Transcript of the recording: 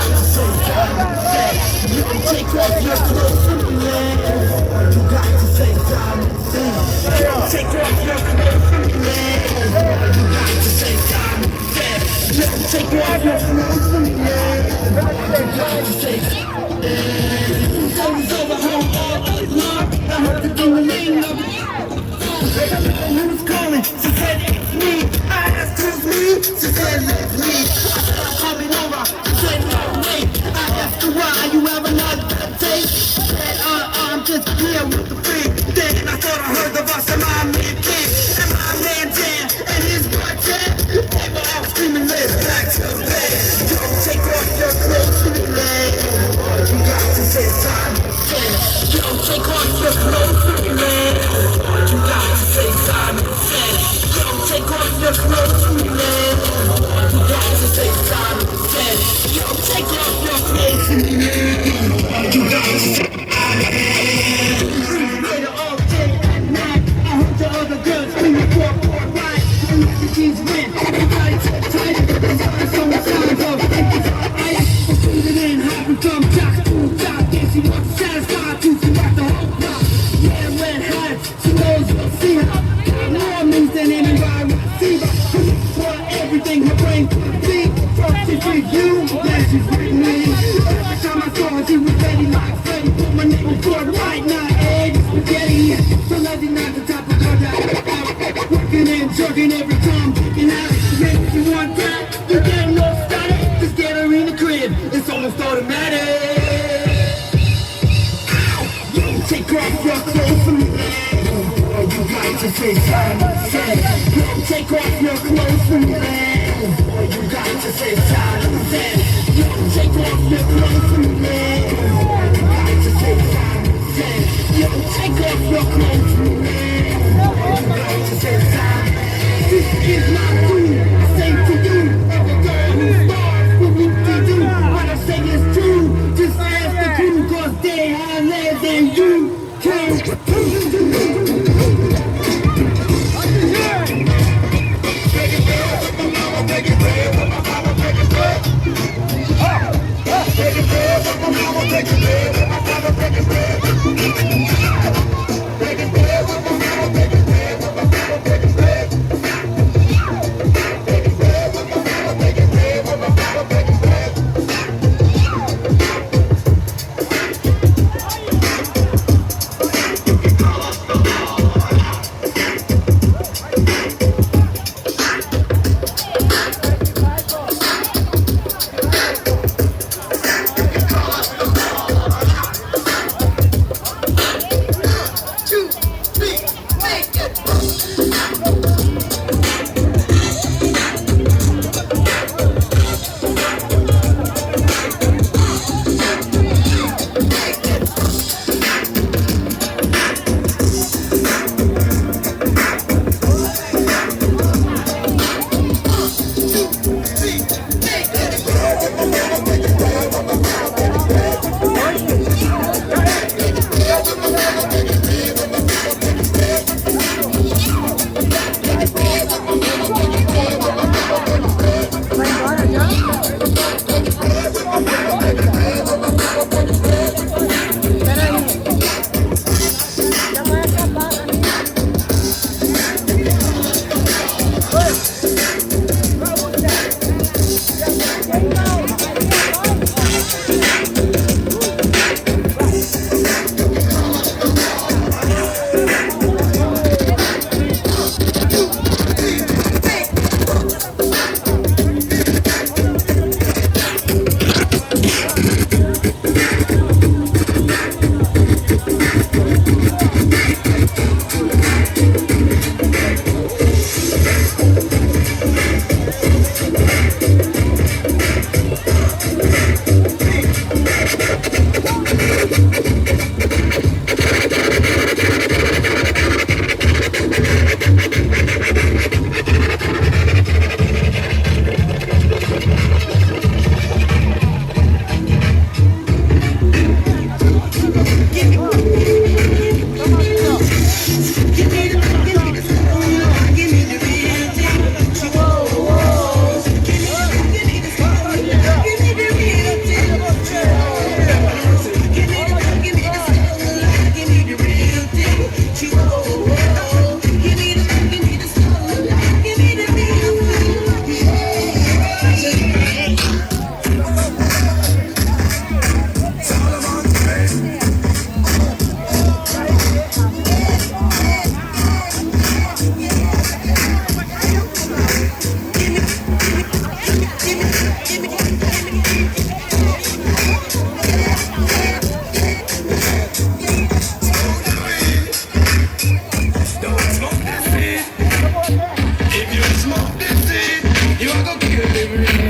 to say time to say. You can take off your clothes and relax. You got to say time to say. Take off your clothes and relax. You got to say time to say. You can take off your clothes and relax. You got to say time to say. It's over home all along. I heard the ding-a-ling of it. Who's calling? She said it's me. I asked who's me. She said it's me. Coming over. She said no way. I asked her why you have another date. She said I'm just here with the freak. Then I thought I heard the voice of my man King and my man Dan and his boy Ted. They were all screaming, let's back to bed. Don't take off your clothes to the leg. You got to say time to say. Don't take off your clothes to the leg. You got to say time to say. Don't take off your clothes to the leg. You got to say time to say. Don't take off your clothes to the leg. You got to say later all day and night. I heard the other girls screaming for right. And refugees win. Everybody tight. There's always so much signs of ice. I'm feeling in hot and come jock to jock. Yeah, she wants to satisfy too. She got the whole block. Yeah, red hats. She knows we'll see her. Got more moves than anybody will see her. For everything her brain could be. First she freed you, then she freed me. Every time I saw her, she was ready like Freddy. Put my name for the right now, egg spaghetti. So lazy not the top of her out. Working and jerking every time, picking out. If you want that, you get no static. Just get her in the crib, it's almost automatic. You take off your clothes from me. You got to say time to say. You take off your clothes from me. You got to say time to say. You take off your clothes from me. You got to say time to say. You take off your clothes from me. You got to say time. This is my food. I say to you, every girl who starts with whoop-de-doo. What I say is true. Just ask the crew, cause they have less than you can. you're living in